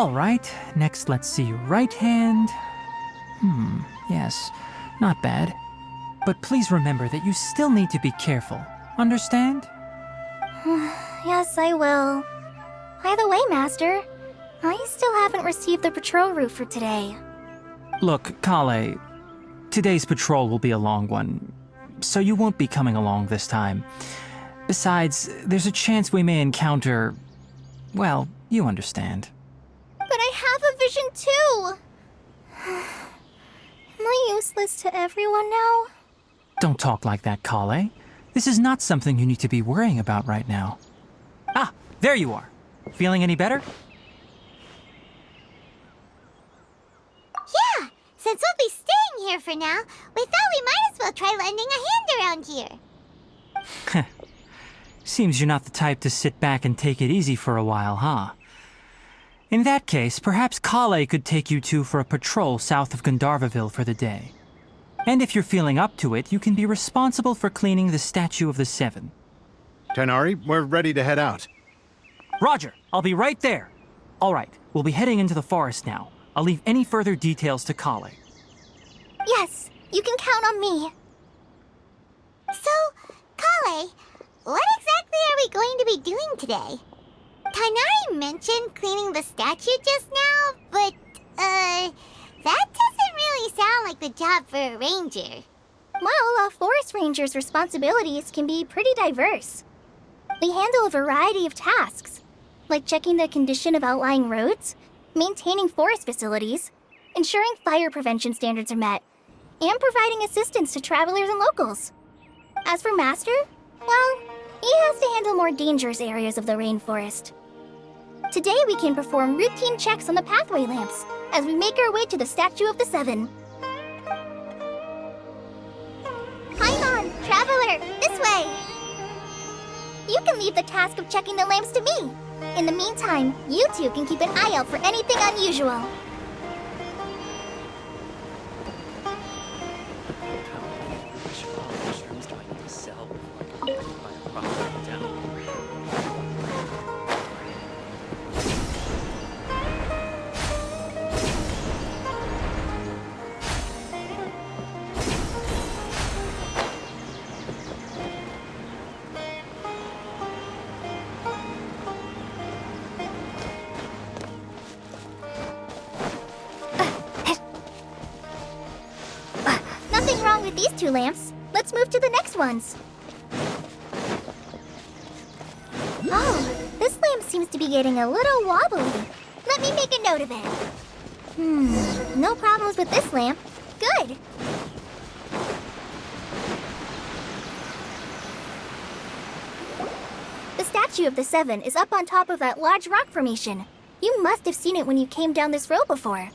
Alright, next let's see your right hand. Yes, not bad. But please remember that you still need to be careful. Understand? Yes, I will. By the way, Master, I still haven't received the patrol route for today. Look, Kale, today's patrol will be a long one, so you won't be coming along this time. Besides, there's a chance we may encounter... well, you understand. But I have a vision too! Am I useless to everyone now? Don't talk like that, Kale. This is not something you need to be worrying about right now. Ah, there you are. Feeling any better? Yeah, since we'll be staying here for now, we thought we might as well try lending a hand around here. Seems you're not the type to sit back and take it easy for a while, huh? In that case, perhaps Kale could take you two for a patrol south of Gandharvaville for the day. And if you're feeling up to it, you can be responsible for cleaning the Statue of the Seven. Tighnari, we're ready to head out. Roger, I'll be right there. All right, we'll be heading into the forest now. I'll leave any further details to Kale. Yes, you can count on me. So, Kale, what exactly are we going to be doing today? Tighnari mentioned cleaning the statue just now, but, that doesn't really sound like the job for a ranger. Well, a forest ranger's responsibilities can be pretty diverse. They handle a variety of tasks, like checking the condition of outlying roads, maintaining forest facilities, ensuring fire prevention standards are met, and providing assistance to travelers and locals. As for Master, well, he has to handle more dangerous areas of the rainforest. Today we can perform routine checks on the pathway lamps as we make our way to the Statue of the Seven. Paimon, traveler, this way! You can leave the task of checking the lamps to me. In the meantime, you two can keep an eye out for anything unusual. Nothing wrong with these two lamps. Let's move to the next ones. Oh, this lamp seems to be getting a little wobbly. Let me make a note of it. No problems with this lamp. Good. The Statue of the Seven is up on top of that large rock formation. You must have seen it when you came down this road before.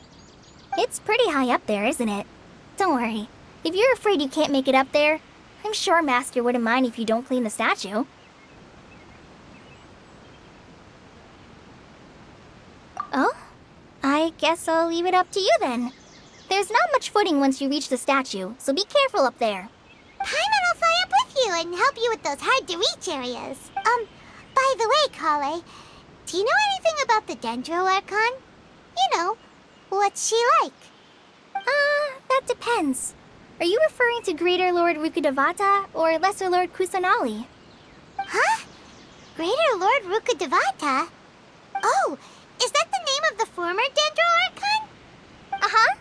It's pretty high up there, isn't it? Don't worry. If you're afraid you can't make it up there, I'm sure Master wouldn't mind if you don't clean the statue. Oh? I guess I'll leave it up to you then. There's not much footing once you reach the statue, so be careful up there. Paimon will fly up with you and help you with those hard-to-reach areas. By the way, Kale, do you know anything about the Dendro Archon? You know, what's she like? That depends. Are you referring to Greater Lord Rukkhadevata or Lesser Lord Kusanali? Huh? Greater Lord Rukkhadevata? Oh, is that the name of the former Dendro Archon? Uh-huh.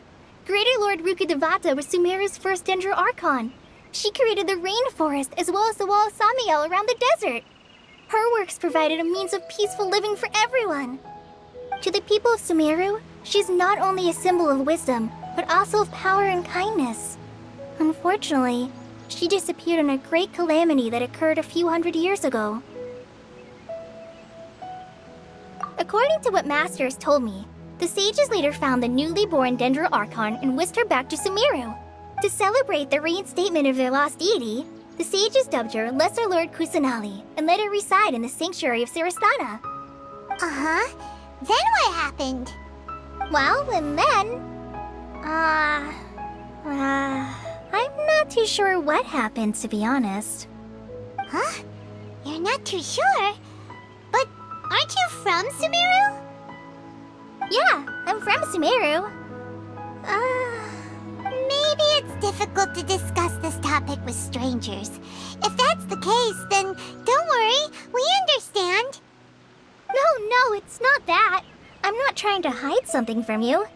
Greater Lord Rukkhadevata was Sumeru's first Dendro Archon. She created the rainforest as well as the Wall of Samiel around the desert. Her works provided a means of peaceful living for everyone. To the people of Sumeru, she's not only a symbol of wisdom, but also of power and kindness. Unfortunately, she disappeared in a great calamity that occurred a few hundred years ago. According to what Master has told me, the sages later found the newly born Dendro Archon and whisked her back to Sumeru. To celebrate the reinstatement of their lost deity, the sages dubbed her Lesser Lord Kusanali and let her reside in the sanctuary of Sarastana. Uh-huh. Then what happened? Well, and then... I'm not too sure what happened, to be honest. Huh? You're not too sure? But aren't you from Sumeru? Yeah, I'm from Sumeru. Maybe it's difficult to discuss this topic with strangers. If that's the case, then don't worry, we understand. No, it's not that. I'm not trying to hide something from you.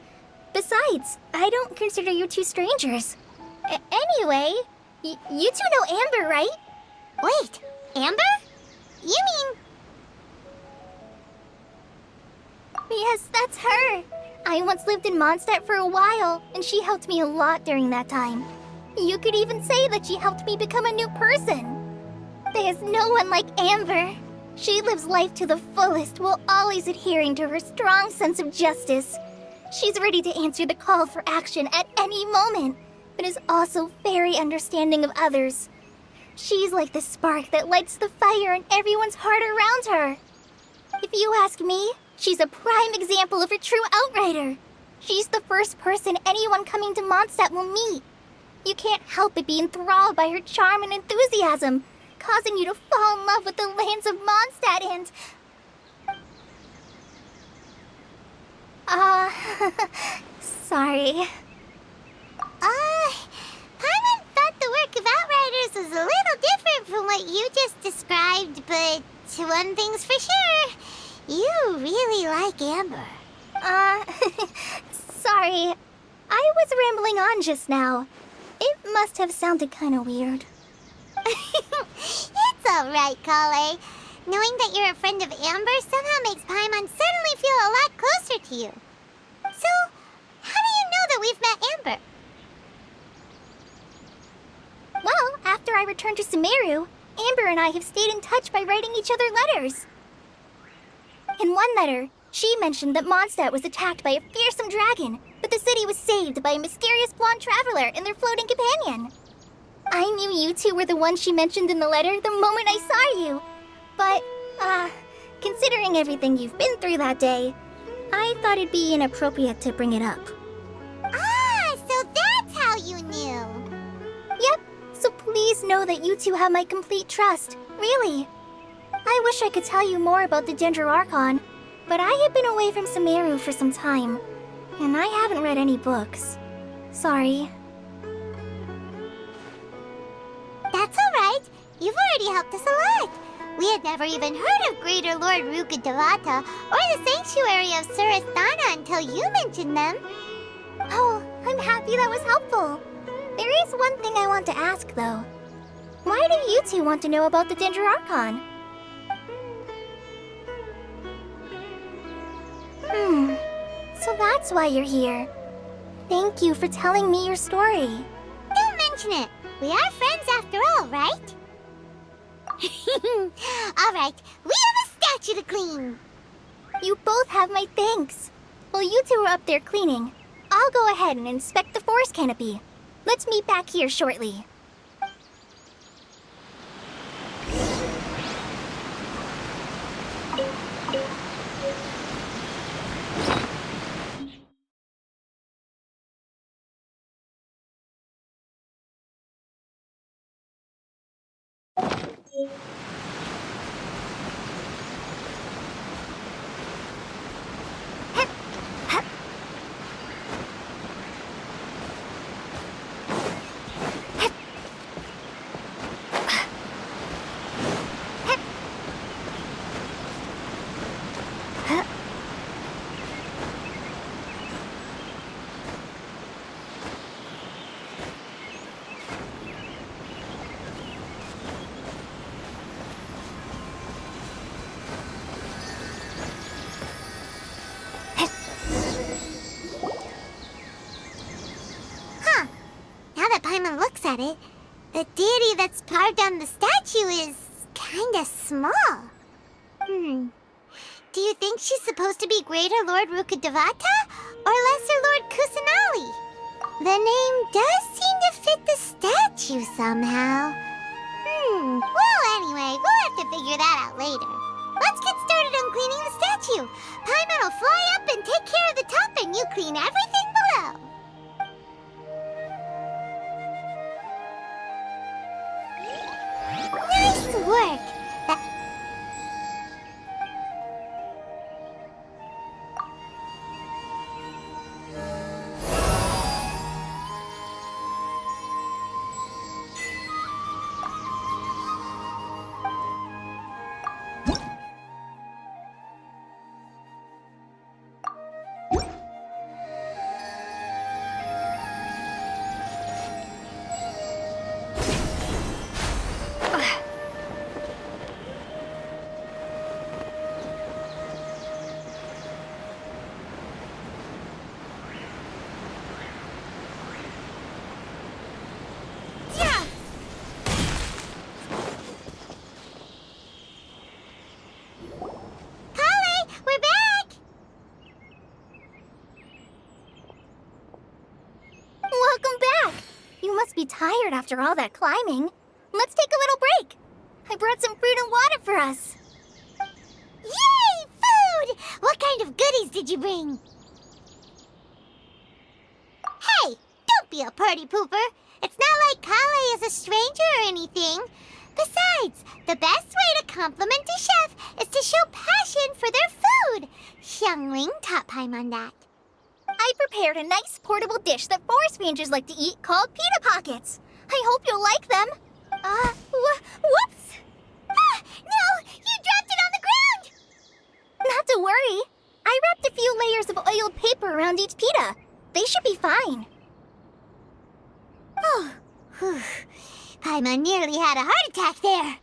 Besides, I don't consider you two strangers. Anyway, you two know Amber, right? Wait, Amber? You mean... Yes, that's her. I once lived in Mondstadt for a while, and she helped me a lot during that time. You could even say that she helped me become a new person. There's no one like Amber. She lives life to the fullest while always adhering to her strong sense of justice. She's ready to answer the call for action at any moment, but is also very understanding of others. She's like the spark that lights the fire in everyone's heart around her. If you ask me, she's a prime example of a true outrider. She's the first person anyone coming to Mondstadt will meet. You can't help but be enthralled by her charm and enthusiasm, causing you to fall in love with the lands of Mondstadt and... sorry. Paimon thought the work of Outriders was a little different from what you just described, but one thing's for sure, you really like Amber. Sorry. I was rambling on just now. It must have sounded kinda weird. It's alright, Kale. Knowing that you're a friend of Amber somehow makes Paimon suddenly feel a lot closer to you. So, how do you know that we've met Amber? Well, after I returned to Sumeru, Amber and I have stayed in touch by writing each other letters. In one letter, she mentioned that Mondstadt was attacked by a fearsome dragon, but the city was saved by a mysterious blonde traveler and their floating companion. I knew you two were the ones she mentioned in the letter the moment I saw you. But, considering everything you've been through that day, I thought it'd be inappropriate to bring it up. Ah, so that's how you knew. Yep, so please know that you two have my complete trust, really. I wish I could tell you more about the Dendroarchon, but I have been away from Sumeru for some time, and I haven't read any books. Sorry. That's alright. You've already helped us a lot. We had never even heard of Greater Lord Rukkhadevata or the Sanctuary of Surasthana until you mentioned them. Oh, I'm happy that was helpful. There is one thing I want to ask, though. Why do you two want to know about the Dendroarchon? So that's why you're here. Thank you for telling me your story. Don't mention it. We are friends after all, right? Alright, we have a statue to clean. You both have my thanks. While you two are up there cleaning, I'll go ahead and inspect the forest canopy. Let's meet back here shortly. Looks at it, the deity that's carved on the statue is kinda small. Do you think she's supposed to be Greater Lord Rukkhadevata or Lesser Lord Kusanali? The name does seem to fit the statue somehow. Well, anyway, we'll have to figure that out later. Let's get started on cleaning the statue. Paimon will fly up and take care of the top and you clean everything below. Nice work! must be tired after all that climbing. Let's take a little break. I brought some fruit and water for us. Yay! Food! What kind of goodies did you bring? Hey! Don't be a party pooper. It's not like Kale is a stranger or anything. Besides, the best way to compliment a chef is to show passion for their food. Xiangling taught Paimon that. I prepared a nice portable dish that forest rangers like to eat called pita pockets. I hope you'll like them. Whoops! Ah, no! You dropped it on the ground! Not to worry. I wrapped a few layers of oiled paper around each pita. They should be fine. Oh, whew. Paimon nearly had a heart attack there.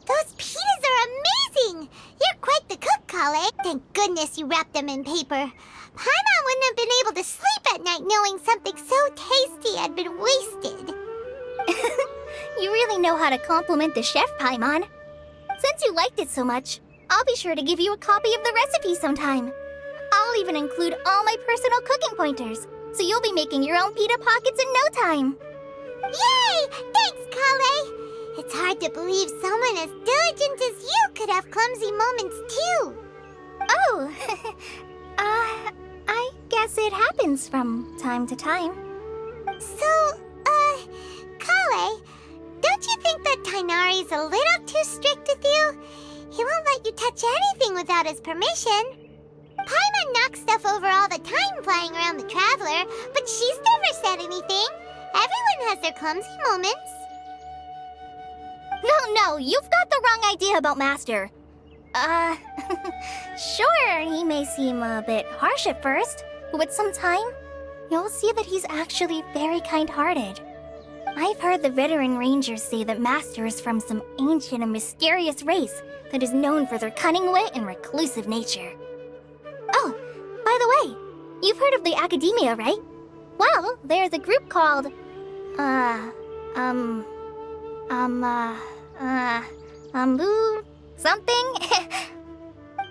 Those pitas are amazing! You're quite the cook, Kale. Thank goodness you wrapped them in paper. Paimon wouldn't have been able to sleep at night knowing something so tasty had been wasted. You really know how to compliment the chef, Paimon. Since you liked it so much, I'll be sure to give you a copy of the recipe sometime. I'll even include all my personal cooking pointers, so you'll be making your own pita pockets in no time. Yay! Thanks, Kale! It's hard to believe someone as diligent as you could have clumsy moments too. Oh, I guess it happens from time to time. So, Kale, don't you think that Tainari's a little too strict with you? He won't let you touch anything without his permission. Paimon knocks stuff over all the time flying around the Traveler, but she's never said anything. Everyone has their clumsy moments. No, you've got the wrong idea about Master. Sure, he may seem a bit harsh at first, but with some time, you'll see that he's actually very kind-hearted. I've heard the veteran rangers say that Master is from some ancient and mysterious race that is known for their cunning wit and reclusive nature. Oh, by the way, you've heard of the Academia, right? Well, there's a group called, something?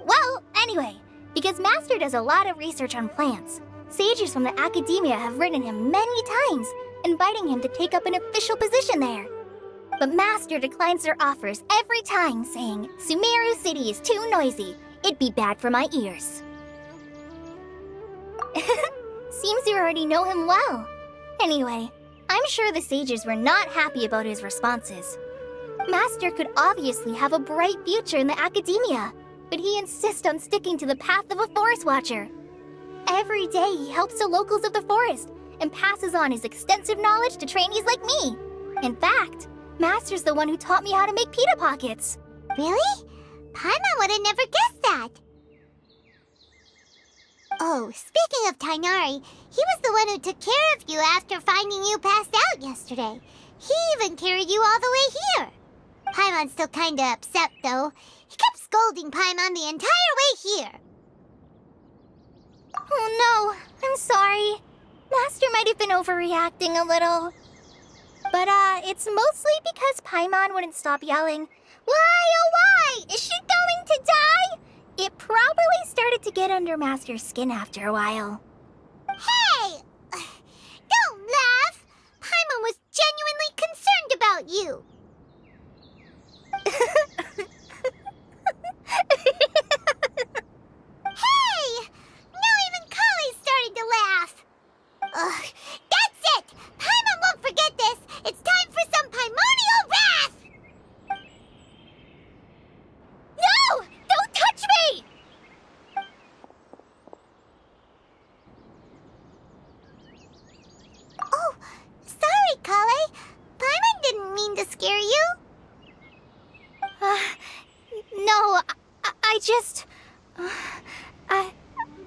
Well, anyway, because Master does a lot of research on plants, sages from the Academia have written him many times, inviting him to take up an official position there. But Master declines their offers every time, saying, Sumeru City is too noisy. It'd be bad for my ears. Seems you already know him well. Anyway, I'm sure the sages were not happy about his responses. Master could obviously have a bright future in the Academia, but he insists on sticking to the path of a forest watcher. Every day he helps the locals of the forest and passes on his extensive knowledge to trainees like me. In fact, Master's the one who taught me how to make pita pockets. Really? Paimon would have never guessed that. Oh, speaking of Tainari, he was the one who took care of you after finding you passed out yesterday. He even carried you all the way here. Paimon's still kinda upset, though. He kept scolding Paimon the entire way here. Oh no, I'm sorry. Master might have been overreacting a little. But, it's mostly because Paimon wouldn't stop yelling, Why, oh why? Is she going to die? It probably started to get under Master's skin after a while. Hey! Don't laugh! Paimon was genuinely concerned about you. Hey! Now even Kale's starting to laugh. Ugh, that's it! Paimon won't forget this! It's time for some primordial wrath! No! Don't touch me! Oh, sorry, Kale. Paimon didn't mean to scare you. No, I just...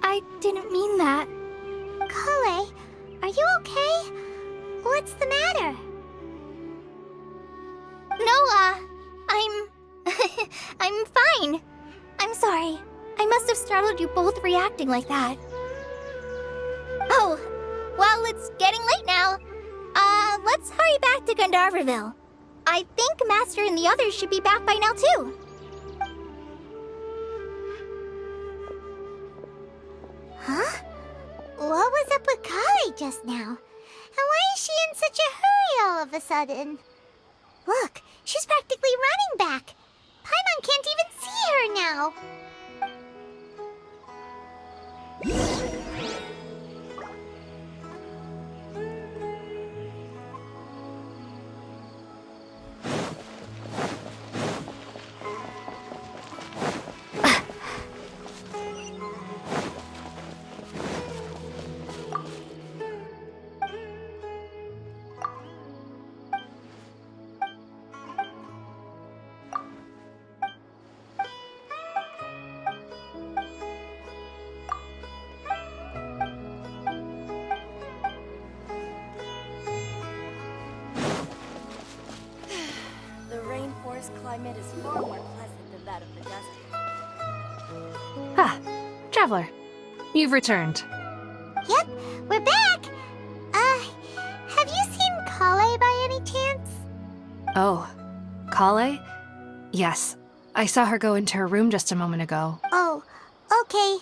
I didn't mean that. Kale, are you okay? What's the matter? No, I'm fine. I'm sorry. I must have startled you both reacting like that. Oh, well, it's getting late now. Let's hurry back to Gandharvaville. I think Master and the others should be back by now, too. Huh? What was was up with Kale just now? And why is she in such a hurry all of a sudden? Look, she's practically running back. Paimon can't even see her now. The rainforest climate is far more pleasant than that of the desert. Ah, Traveler. You've returned. Yep, we're back. Have you seen Kale by any chance? Oh, Kale? Yes, I saw her go into her room just a moment ago. Oh, okay.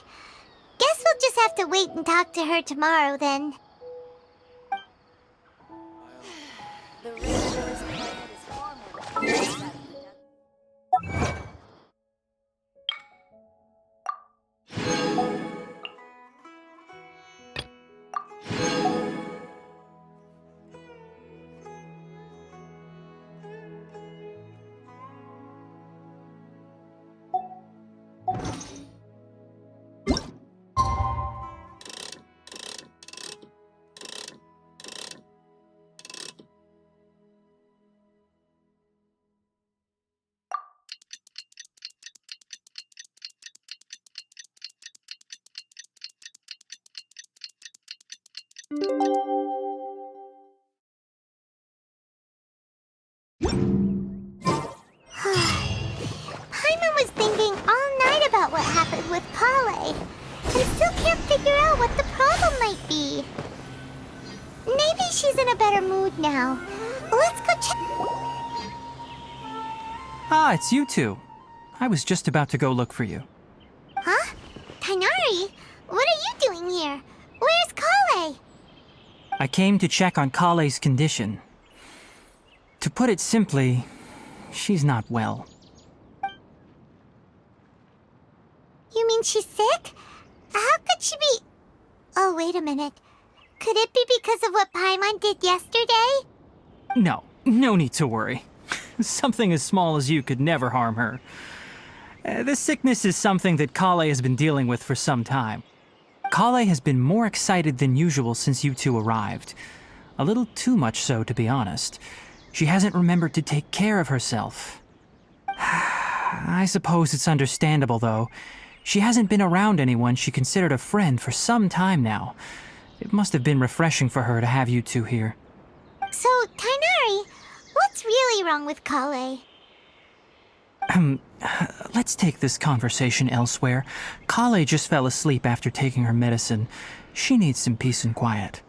Guess we'll just have to wait and talk to her tomorrow then. The rainforest climate is far more pleasant than that of the desert. Paimon was thinking all night about what happened with Kale, and still can't figure out what the problem might be. Maybe she's in a better mood now. Let's go check. Ah, it's you two. I was just about to go look for you. Huh? Tainari? What are you doing here? Where's Kale? I came to check on Kale's condition. To put it simply, she's not well. You mean she's sick? How could she be... Oh, wait a minute. Could it be because of what Paimon did yesterday? No need to worry. Something as small as you could never harm her. This sickness is something that Kale has been dealing with for some time. Kale has been more excited than usual since you two arrived. A little too much so, to be honest. She hasn't remembered to take care of herself. I suppose it's understandable, though. She hasn't been around anyone she considered a friend for some time now. It must have been refreshing for her to have you two here. So, Tainari, what's really wrong with Kale? Let's take this conversation elsewhere. Kale just fell asleep after taking her medicine. She needs some peace and quiet.